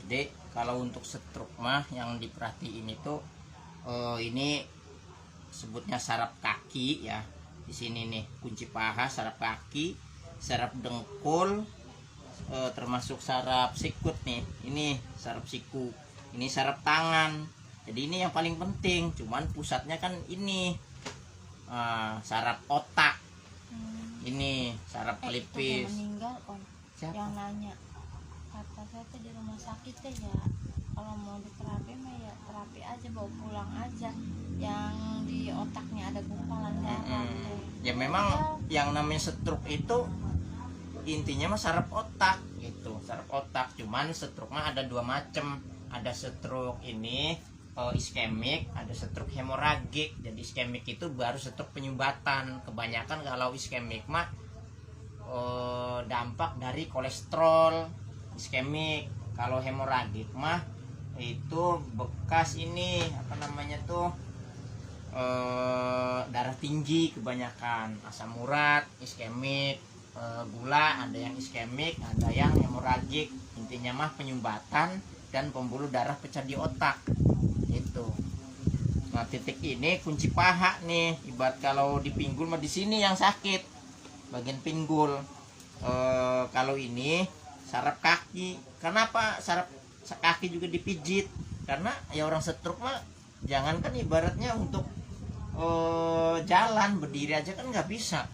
Dek, kalau untuk stroke mah yang diperhatiin itu ini sebutnya saraf kaki ya. Di sini nih kunci paha, saraf kaki, saraf dengkul, termasuk saraf sikut nih. Ini saraf siku, ini saraf tangan. Jadi ini yang paling penting. Cuman pusatnya kan ini saraf otak. Ini saraf pelipis. Meninggal om. Siapa? Yang nanya kata saya tuh di rumah sakit teh ya kalau mau diterapi mah ya terapi aja, bawa pulang aja. Yang di otaknya ada gumpalan darah tuh. Ya memang yang namanya stroke itu intinya mah saraf otak gitu, saraf otak. Cuman stroke mah ada dua macam. Ada stroke ini iskemik, ada stroke hemoragik. Jadi iskemik itu baru stroke penyumbatan. Kebanyakan kalau iskemik mah dampak dari kolesterol iskemik. Kalau hemoragik mah itu bekas ini apa namanya tuh darah tinggi, kebanyakan asam urat iskemik, gula ada yang iskemik, ada yang hemoragik. Intinya mah penyumbatan dan pembuluh darah pecah di otak itu. Nah titik ini kunci paha nih. Ibarat kalau di pinggul mah di sini yang sakit, bagian pinggul. Kalau ini saraf kaki. Kenapa saraf kaki juga dipijit? Karena ya orang stroke mah jangankan ibaratnya untuk jalan berdiri aja kan nggak bisa.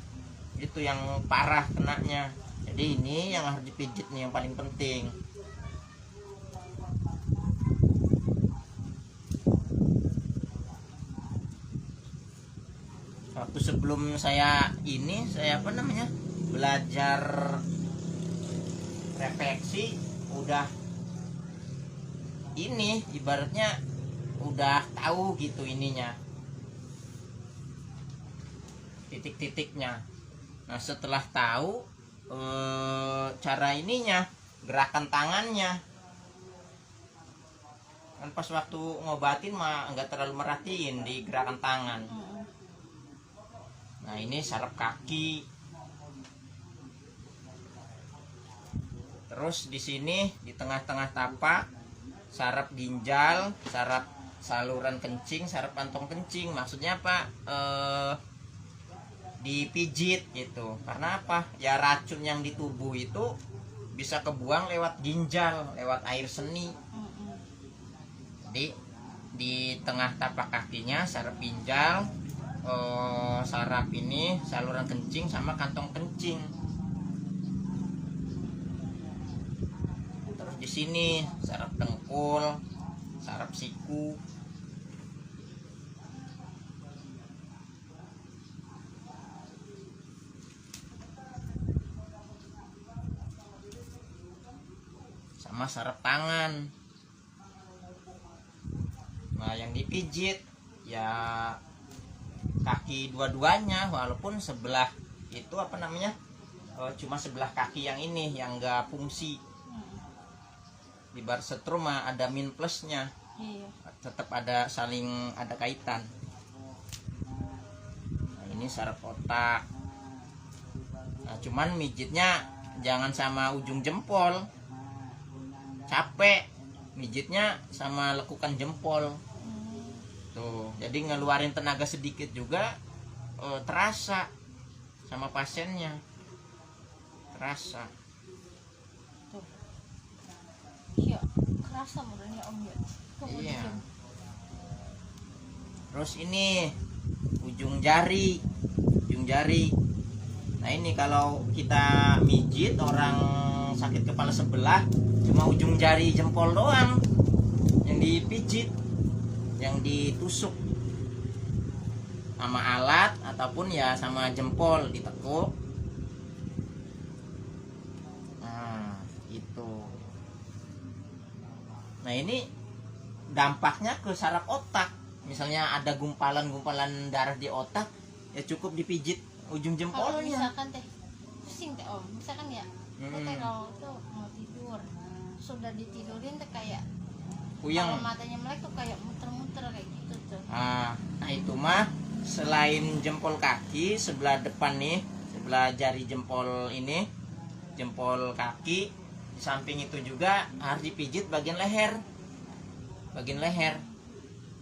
Itu yang parah kenanya. Jadi ini yang harus dipijit nih yang paling penting. Waktu sebelum saya apa namanya belajar refleksi, udah ini ibaratnya udah tahu gitu ininya titik-titiknya. Nah setelah tahu cara ininya, gerakan tangannya kan pas waktu ngobatin mah nggak terlalu merhatiin di gerakan tangan. Nah ini saraf kaki. Terus di sini di tengah-tengah tapak saraf ginjal, saraf saluran kencing, saraf kantong kencing. Maksudnya apa? Dipijit gitu. Karena apa? Ya racun yang di tubuh itu bisa kebuang lewat ginjal, lewat air seni. Jadi di tengah tapak kakinya saraf ginjal, saraf ini saluran kencing sama kantong kencing. Terus di sini saraf dengkul, saraf siku. Sama saraf tangan. Nah, yang dipijit ya kaki dua-duanya, walaupun sebelah itu apa namanya cuma sebelah kaki yang ini yang enggak fungsi. Di bar stroke mah ada min plusnya. Iya. Tetap ada saling ada kaitan. Nah, ini saraf otak. Nah, cuman mijitnya jangan sama ujung jempol. Capek mijitnya sama lekukan jempol. Tuh, jadi ngeluarin tenaga sedikit juga terasa sama pasiennya. Terasa. Tuh. Iya, kerasa modelnya om ya. Iya. Terus ini ujung jari. Nah, ini kalau kita mijit orang sakit kepala sebelah, cuma ujung jari jempol doang yang dipijit, yang ditusuk sama alat ataupun ya sama jempol ditekuk. Nah itu. Nah ini dampaknya ke saraf otak. Misalnya ada gumpalan-gumpalan darah di otak, ya cukup dipijit ujung Kalau jempolnya. misalkan teh pusing teh om, misalkan ya teh kalau tuh mau tidur sudah ditidurin teh kayak Puyeng. kalau matanya melek tuh kayak muter-muter kayak gitu tuh. Nah itu mah selain jempol kaki sebelah depan nih, sebelah jari jempol ini, jempol kaki Di samping itu juga harus dipijit bagian leher. Bagian leher.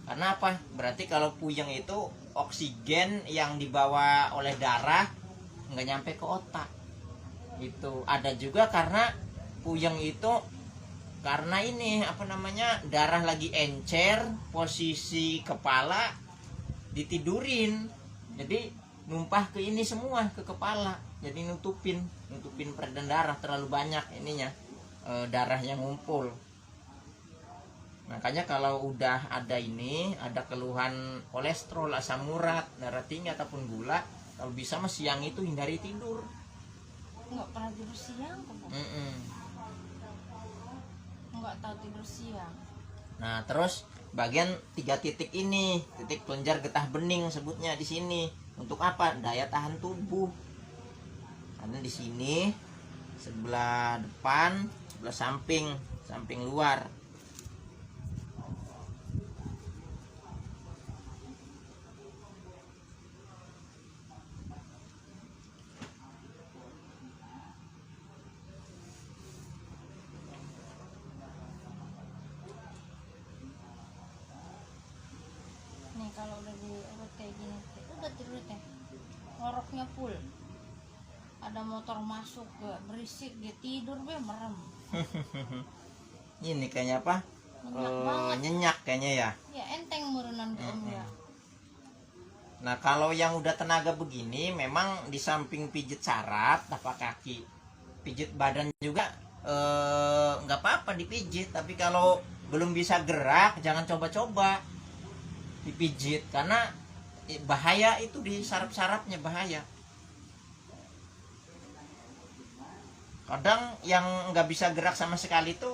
Karena apa? Berarti kalau puyeng itu oksigen yang dibawa oleh darah nggak nyampe ke otak. Itu ada juga karena puyeng itu karena ini apa namanya, darah lagi encer, posisi kepala ditidurin, jadi numpah ke ini semua, ke kepala, jadi nutupin peredaran darah, terlalu banyak ininya, darah yang ngumpul. Makanya kalau udah ada ini, ada keluhan kolesterol, asam urat, darah tinggi ataupun gula, kalau bisa mah siang itu hindari tidur. Nggak pernah tidur siang kok. Nggak tahu tidur siang. Nah terus bagian 3 titik ini, titik kelenjar getah bening sebutnya di sini. Untuk apa? Daya tahan tubuh. Karena di sini sebelah depan, sebelah samping luar. Nih kalau udah diurut kayak gini, udah tidur teh. Ngoroknya full. Ada motor masuk gak berisik, dia tidur be merem. Ini kayaknya apa? Nyenyak banget. Nyenyak kayaknya ya. Ya enteng murunan ke om ya. Nah kalau yang udah tenaga begini, memang di samping pijit saraf, tapak kaki, pijit badan juga nggak apa-apa dipijit. Tapi kalau belum bisa gerak, jangan coba-coba dipijit, karena bahaya itu di saraf-sarafnya, bahaya. Kadang yang nggak bisa gerak sama sekali itu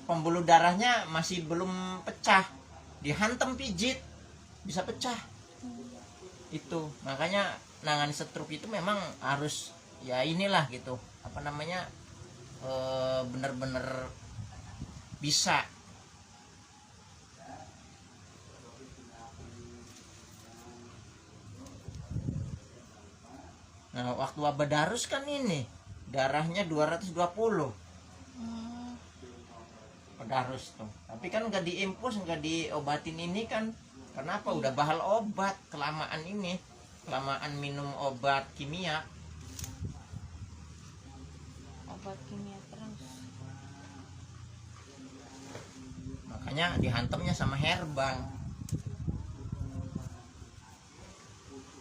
pembuluh darahnya masih belum pecah, dihantam pijit bisa pecah. Itu makanya nangani stroke itu memang harus ya inilah gitu, apa namanya, bener-bener bisa. Nah waktu wabah darus kan ini darahnya 220 pedarus tuh, tapi kan nggak diimpus, nggak diobatin ini kan. Kenapa? Udah bahal obat, kelamaan minum obat kimia. Obat kimia terus. Makanya dihantamnya sama herbal.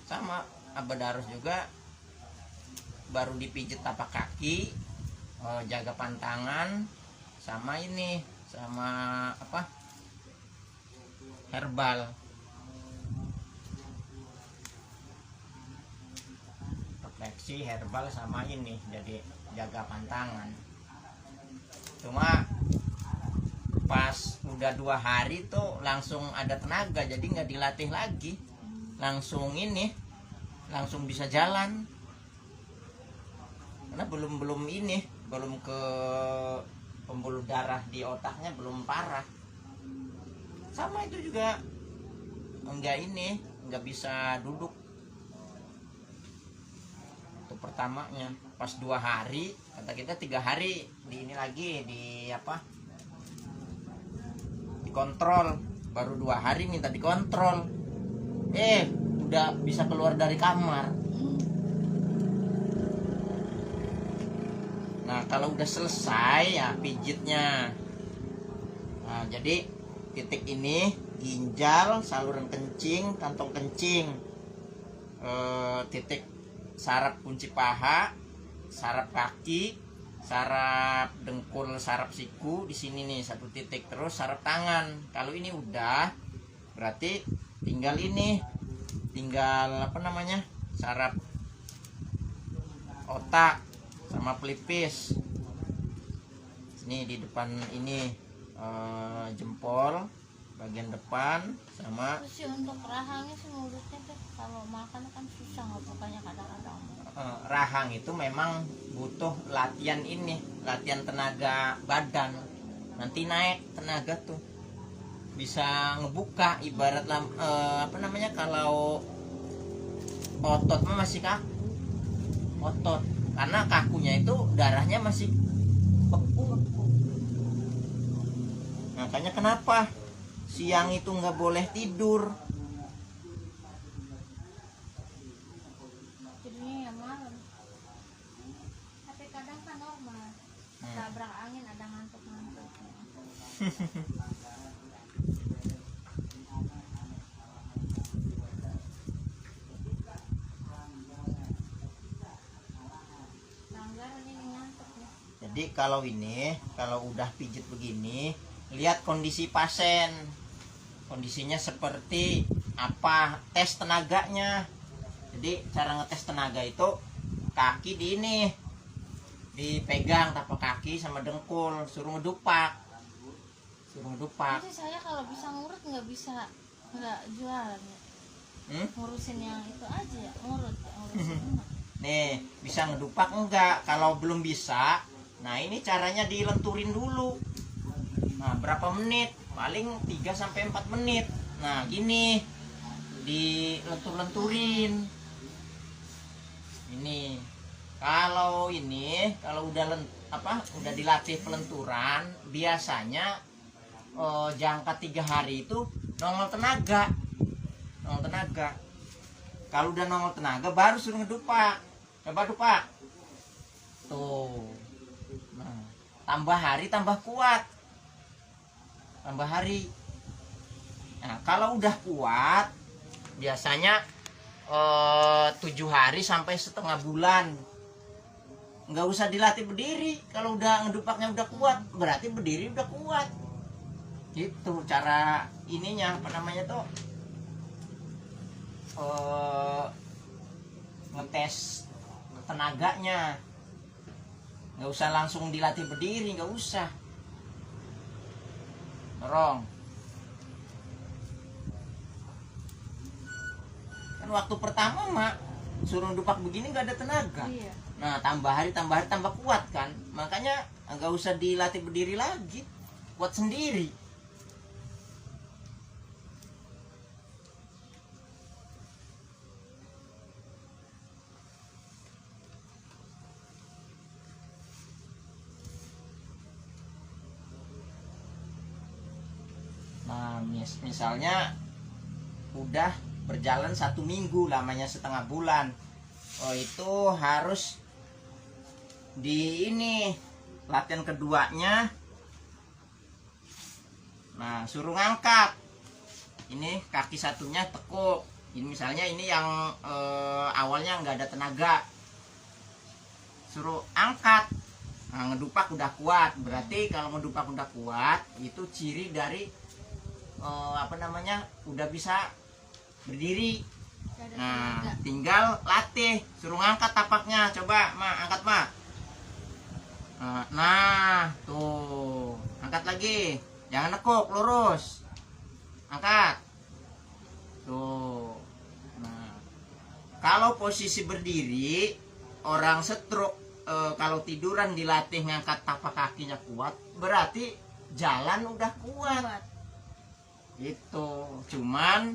Sama abadarus juga, baru dipijit tapak kaki, jaga pantangan, sama ini, sama apa, herbal. Refleksi, herbal, sama ini, jadi jaga pantangan. Cuma pas udah 2 hari tuh langsung ada tenaga, jadi nggak dilatih lagi, langsung ini, langsung bisa jalan. Karena belum ke pembuluh darah di otaknya belum parah. Sama itu juga nggak bisa duduk. Itu pertamanya pas 2 hari, kata kita 3 hari di ini lagi, di apa, dikontrol. Baru 2 hari minta dikontrol, udah bisa keluar dari kamar. Nah kalau udah selesai ya pijitnya. Nah jadi titik ini ginjal, saluran kencing, kantong kencing, titik saraf kunci paha, saraf kaki, saraf dengkul, saraf siku di sini nih 1 titik. Terus saraf tangan. Kalau ini udah, berarti tinggal apa namanya, saraf otak sama pelipis. Ini di depan ini, jempol bagian depan sama. Terus sih untuk rahangnya sih mulutnya deh, kalau makan kan susah ngebukanya kadang-kadang. Rahang itu memang butuh latihan tenaga badan. Nanti naik tenaga tuh, bisa ngebuka. Ibarat apa namanya, kalau otot mah masih kaku, otot, karena kakunya itu darahnya masih beku. Makanya kenapa siang itu nggak boleh tidur. Tidurnya ya malam. Tapi kadang kan normal. Tabrak angin ada ngantuk-ngantuk. Langgaran ini ngantuk ya. Jadi kalau udah pijit begini, lihat kondisi pasien. Kondisinya seperti apa, tes tenaganya. Jadi cara ngetes tenaga itu kaki dipegang tapak kaki sama dengkul, suruh ngedupak. Nanti saya kalau bisa ngurut nggak jualan ya. Ngurusin yang itu aja ya, ngurusin. Nih, bisa ngedupak enggak? Kalau belum bisa, nah ini caranya dilenturin dulu. Nah, berapa menit? Paling 3 sampai 4 menit. Nah, gini. Dilentur-lenturin. Ini. Kalau udah dilatih pelenturan, biasanya jangka 3 hari itu nongol tenaga. Kalau udah nongol tenaga baru suruh ngedupak. Coba dupak. Tuh. Nah, tambah hari tambah kuat. Tambah hari. Nah, kalau udah kuat biasanya 7 hari sampai setengah bulan. Nggak usah dilatih berdiri. Kalau udah ngedupaknya udah kuat, berarti berdiri udah kuat. Gitu cara ininya, apa namanya tuh, ngetes tenaganya. Nggak usah langsung dilatih berdiri, nggak usah. Dorong. Kan waktu pertama mak suruh dupak begini nggak ada tenaga. Iya. Nah, tambah hari tambah kuat kan. Makanya nggak usah dilatih berdiri lagi, kuat sendiri. Nah, misalnya udah berjalan 1 minggu, lamanya setengah bulan. Itu harus latihan keduanya. Nah, suruh ngangkat. Ini kaki satunya tekuk. Ini misalnya ini yang awalnya nggak ada tenaga. Suruh angkat. Nah, ngedupak udah kuat. Berarti kalau ngedupak udah kuat, itu ciri dari udah bisa berdiri. Nah, tinggal latih, suruh ngangkat tapaknya. Coba mak, angkat mak. Nah, tuh, angkat lagi, jangan nekuk, lurus, angkat. Tuh. Nah, kalau posisi berdiri, orang stroke, kalau tiduran dilatih ngangkat tapak kakinya kuat, berarti jalan udah kuat. Itu cuman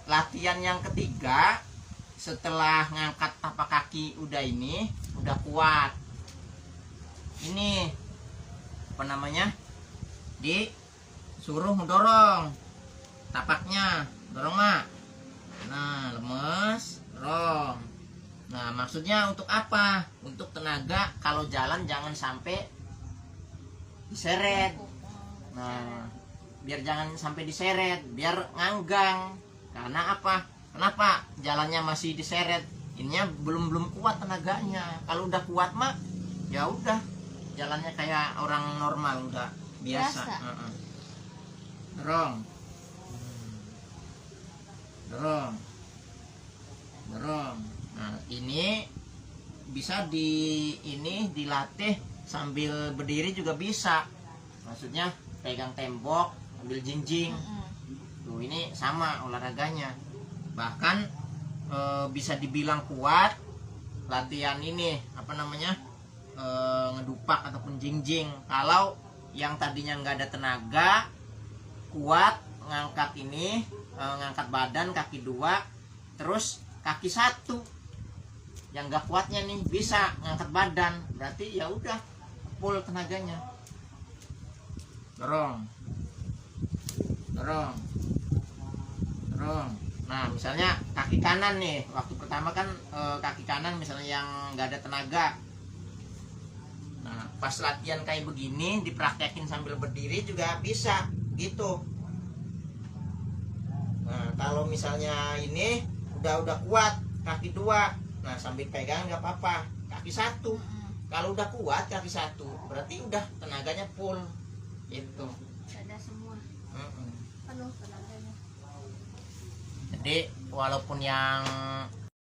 latihan yang ketiga setelah ngangkat tapak kaki udah kuat, ini apa namanya, disuruh mendorong tapaknya, dorong mak. Nah, lemes, dorong. Nah, maksudnya untuk apa? Untuk tenaga, kalau jalan jangan sampai diseret. Nah, biar jangan sampai diseret, biar nganggang. Karena apa? Kenapa jalannya masih diseret? Ininya belum kuat tenaganya. Kalau udah kuat mah ya udah, jalannya kayak orang normal, udah biasa. Dorong. Nah, ini bisa dilatih sambil berdiri juga bisa. Maksudnya pegang tembok ambil jinjing. Tuh, ini sama olahraganya. Bahkan bisa dibilang kuat latihan ini, apa namanya, ngedupak ataupun jinjing. Kalau yang tadinya nggak ada tenaga, kuat ngangkat ngangkat badan kaki 2, terus kaki 1. yang gak kuatnya nih bisa ngangkat badan, berarti ya udah full tenaganya. Dorong, dorong, dorong. Nah misalnya kaki kanan nih, waktu pertama kan kaki kanan misalnya yang nggak ada tenaga. Nah pas latihan kayak begini dipraktekin sambil berdiri juga bisa gitu. Nah kalau misalnya ini udah kuat kaki 2, nah sambil pegang nggak apa-apa, kaki 1. Kalau udah kuat kaki 1 berarti udah tenaganya full itu. Ada semua. Penuh tenaganya. Jadi walaupun yang